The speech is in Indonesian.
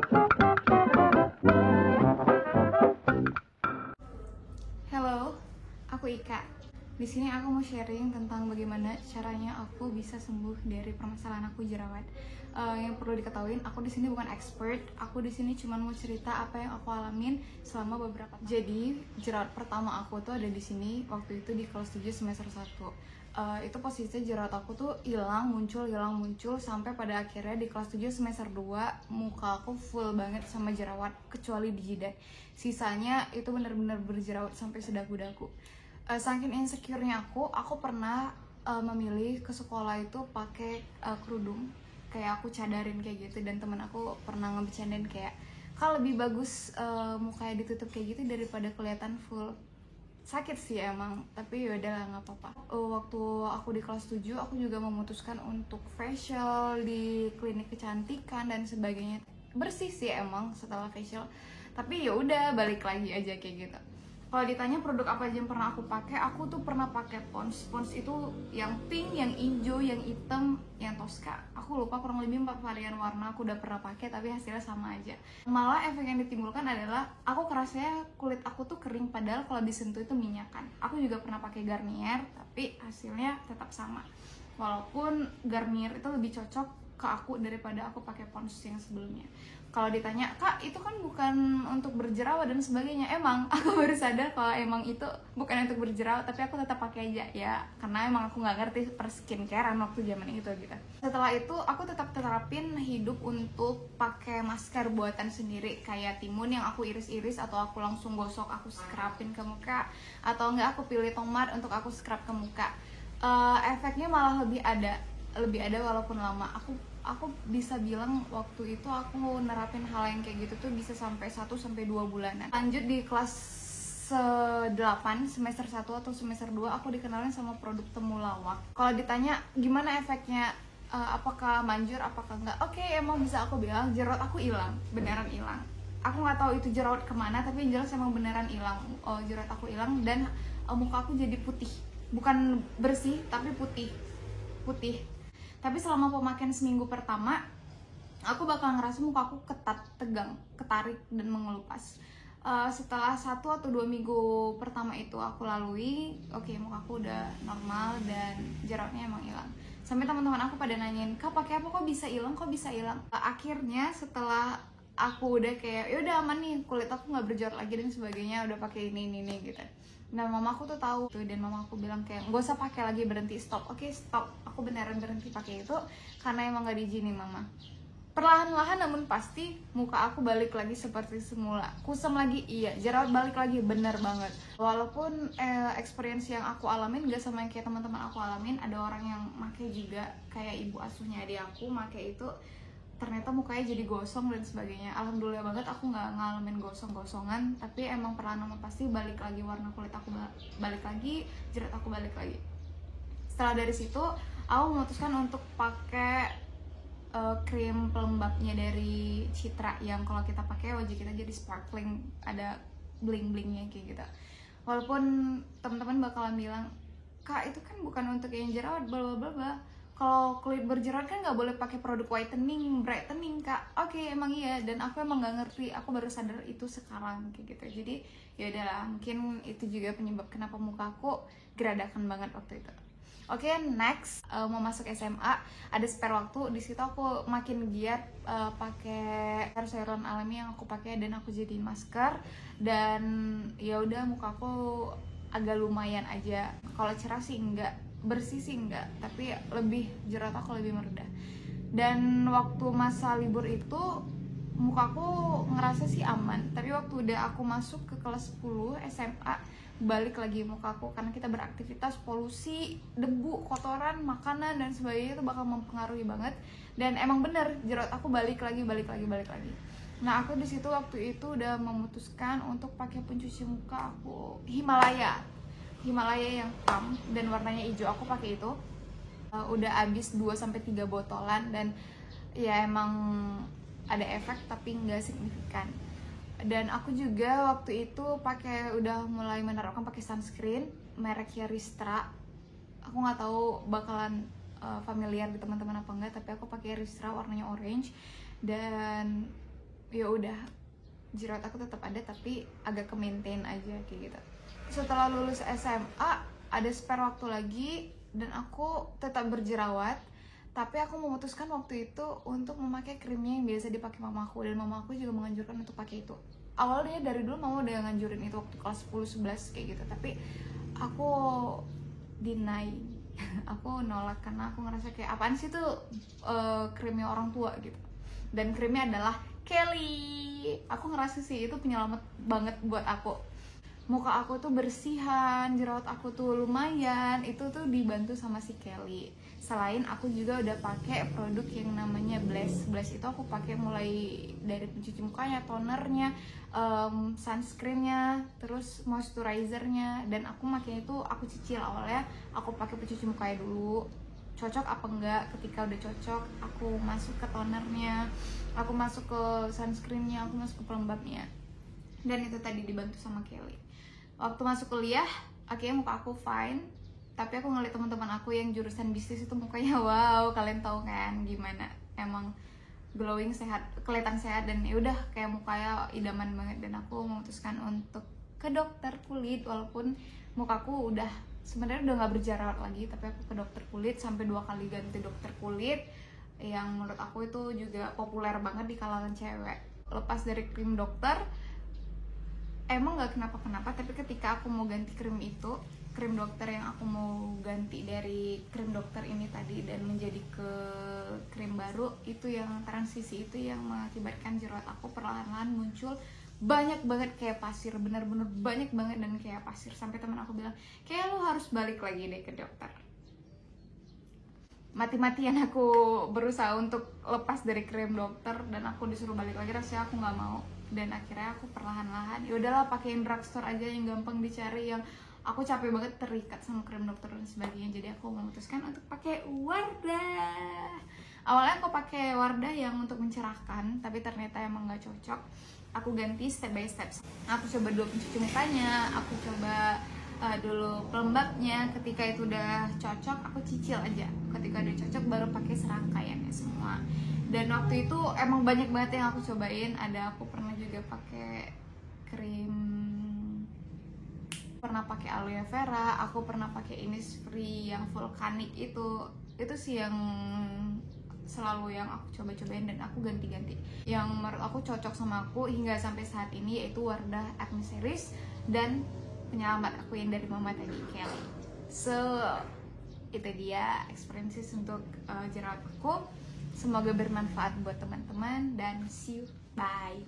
Halo, aku Ika. Di sini aku mau sharing tentang bagaimana caranya aku bisa sembuh dari permasalahan aku jerawat. Yang perlu diketahui, aku di sini bukan expert. Aku di sini cuma mau cerita apa yang aku alamin selama beberapa tahun. Jadi, jerawat pertama aku tuh ada di sini waktu itu di kelas 7 semester 1. Itu posisinya jerawat aku tuh hilang muncul sampai pada akhirnya di kelas 7 semester 2 muka aku full banget sama jerawat kecuali di jidat. Sisanya itu benar-benar berjerawat sampai sedagu-dagu. Saking insecure-nya aku pernah memilih ke sekolah itu pakai kerudung, kayak aku cadarin kayak gitu, dan temen aku pernah ngebecandain kayak kalau lebih bagus mukanya ditutup kayak gitu daripada kelihatan full. Sakit sih emang, tapi yaudahlah nggak apa-apa. Waktu aku di kelas 7 aku juga memutuskan untuk facial di klinik kecantikan dan sebagainya. Bersih sih emang setelah facial, tapi ya udah balik lagi aja kayak gitu. Kalau ditanya produk apa aja yang pernah aku pakai, aku tuh pernah pakai Pond's. Pond's itu yang pink, yang hijau, yang hitam, yang Tosca. Aku lupa, kurang lebih 4 varian warna aku udah pernah pakai, tapi hasilnya sama aja. Malah efek yang ditimbulkan adalah aku kerasanya kulit aku tuh kering, padahal kalau disentuh itu minyakan. Aku juga pernah pakai Garnier, tapi hasilnya tetap sama. Walaupun Garnier itu lebih cocok ke aku daripada aku pakai Pond's yang sebelumnya. Kalau ditanya, Kak, itu kan bukan untuk berjerawat dan sebagainya. Emang, aku baru sadar kalau emang itu bukan untuk berjerawat, tapi aku tetap pakai aja ya, karena emang aku nggak ngerti per skincarean waktu zaman itu gitu. Setelah itu, aku tetap terapin hidup untuk pakai masker buatan sendiri, kayak timun yang aku iris-iris atau aku langsung gosok, aku scrubin ke muka, atau enggak aku pilih tomat untuk aku scrub ke muka. Efeknya malah lebih ada walaupun lama. Aku bisa bilang waktu itu aku nerapin hal yang kayak gitu tuh bisa sampai 1-2 bulanan. Lanjut di kelas 8 semester 1 atau semester 2 aku dikenalin sama produk temulawak. Kalau ditanya gimana efeknya, apakah manjur apakah enggak, oke, emang bisa aku bilang jerawat aku hilang, beneran hilang. Aku nggak tahu itu jerawat kemana, tapi yang jelas emang beneran hilang. Jerawat aku hilang dan muka aku jadi putih, bukan bersih tapi putih. Tapi selama pemakaian seminggu pertama, aku bakal ngerasa muka aku ketat, tegang, ketarik, dan mengelupas. Setelah 1 atau 2 minggu pertama itu aku lalui, oke, muka aku udah normal dan jerawatnya emang hilang. Sampai teman-teman aku pada nanyain, Kak, pakai apa kok bisa hilang? Akhirnya setelah aku udah kayak, yaudah aman nih, kulit aku nggak berjerawat lagi dan sebagainya, udah pakai ini gitu. Nah, mama aku tuh tahu tuh, dan mama aku bilang kayak nggak usah pakai lagi, berhenti, stop. Oke, stop. Aku beneran berhenti pakai itu karena emang gak diizinin mama. Perlahan-lahan namun pasti muka aku balik lagi seperti semula. Kusam lagi, iya. Jerawat balik lagi, bener banget. Walaupun experience yang aku alamin gak sama yang kayak teman-teman aku alamin, ada orang yang pakai juga, kayak ibu asuhnya adik aku pakai itu, ternyata mukanya jadi gosong dan sebagainya. Alhamdulillah banget aku nggak ngalamin gosong-gosongan, tapi emang perlahan-lahan pasti balik lagi, warna kulit aku balik lagi, jerawat aku balik lagi. Setelah dari situ aku memutuskan untuk pakai krim pelembabnya dari Citra, yang kalau kita pakai wajah kita jadi sparkling, ada bling-blingnya kayak gitu. Walaupun teman-teman bakalan bilang, Kak, itu kan bukan untuk yang jerawat, bla bla bla. Kalau kulit berjerawat kan nggak boleh pakai produk whitening, brightening, Kak. Oke, emang iya, dan aku emang nggak ngerti. Aku baru sadar itu sekarang kayak gitu. Jadi ya udahlah, mungkin itu juga penyebab kenapa muka aku geradakan banget waktu itu. Oke, next, mau masuk SMA, ada spare waktu. Di situ aku makin giat pakai serum alami yang aku pakai dan aku jadiin masker. Dan ya udah, muka aku agak lumayan aja. Kalau cerah sih enggak, bersih sih enggak, tapi lebih jerawat aku lebih meredah. Dan waktu masa libur itu mukaku ngerasa sih aman, tapi waktu udah aku masuk ke kelas 10 SMA balik lagi mukaku, karena kita beraktivitas, polusi, debu, kotoran, makanan dan sebagainya itu bakal mempengaruhi banget. Dan emang bener jerawat aku balik lagi. Nah, aku di situ waktu itu udah memutuskan untuk pakai pencuci muka aku Himalaya yang pump dan warnanya hijau. Aku pakai itu udah habis 2-3 botolan, dan ya emang ada efek tapi nggak signifikan. Dan aku juga waktu itu udah mulai menerapkan pakai sunscreen mereknya Ristra. Aku nggak tahu bakalan familiar di teman-teman apa enggak, tapi aku pakai Ristra warnanya orange, dan ya udah jerawat aku tetap ada tapi agak ke maintain aja kayak gitu. Setelah lulus SMA ada spare waktu lagi dan aku tetap berjerawat, tapi aku memutuskan waktu itu untuk memakai krimnya yang biasa dipakai mamaku, dan mamaku juga menganjurkan untuk pakai itu. Awalnya dari dulu mama udah nganjurin itu waktu kelas 10-11 kayak gitu, tapi aku deny aku nolak karena aku ngerasa kayak apaan sih tuh krimnya orang tua gitu. Dan krimnya adalah Kelly. Aku ngerasa sih itu penyelamat banget buat aku. Muka aku tuh bersihan, jerawat aku tuh lumayan, itu tuh dibantu sama si Kelly. Selain aku juga udah pakai produk yang namanya Bless. Bless itu aku pakai mulai dari pencuci mukanya, tonernya, sunscreennya, terus moisturizernya. Dan aku makanya itu aku cicil. Awalnya aku pakai pencuci mukanya dulu, cocok apa enggak. Ketika udah cocok, aku masuk ke tonernya, aku masuk ke sunscreennya, aku masuk ke pelembabnya. Dan itu tadi dibantu sama Kelly. Waktu masuk kuliah, akhirnya muka aku fine, tapi aku ngeliat teman-teman aku yang jurusan bisnis itu mukanya wow, kalian tahu kan gimana, emang glowing, sehat, kelihatan sehat, dan ya udah kayak mukanya idaman banget. Dan aku memutuskan untuk ke dokter kulit, walaupun mukaku udah sebenarnya udah nggak berjerawat lagi, tapi aku ke dokter kulit sampai 2 kali ganti dokter kulit, yang menurut aku itu juga populer banget di kalangan cewek. Lepas dari krim dokter, emang nggak kenapa-kenapa, tapi ketika aku mau ganti krim itu, krim dokter yang aku mau ganti dari krim dokter ini tadi dan menjadi ke krim baru, itu yang transisi itu yang mengakibatkan jerawat aku perlahan-lahan muncul banyak banget kayak pasir, bener-bener banyak banget dan kayak pasir. Sampai teman aku bilang, kayak lo harus balik lagi deh ke dokter. Mati-matian aku berusaha untuk lepas dari krim dokter dan aku disuruh balik lagi, rasanya aku nggak mau. Dan akhirnya aku perlahan-lahan ya udahlah pakein drugstore aja yang gampang dicari, yang aku capek banget terikat sama krim dokter dan sebagainya. Jadi aku memutuskan untuk pakai Wardah. Awalnya aku pakai Wardah yang untuk mencerahkan, tapi ternyata emang nggak cocok. Aku ganti step by step. Aku coba dulu pencuci mukanya, aku coba dulu pelembabnya. Ketika itu udah cocok, aku cicil aja. Ketika udah cocok baru pakai serangkaiannya semua. Dan waktu itu emang banyak banget yang aku cobain. Ada aku pernah juga pakai krim, pernah pakai aloe vera, aku pernah pakai Innisfree yang vulkanik itu sih yang selalu yang aku coba-cobain dan aku ganti-ganti. Yang menurut aku cocok sama aku hingga sampai saat ini yaitu Wardah Acne Series dan penyelamat aku yang dari mama tadi, Kelly. So itu dia experiences untuk jerawat aku. Semoga bermanfaat buat teman-teman dan see you, bye.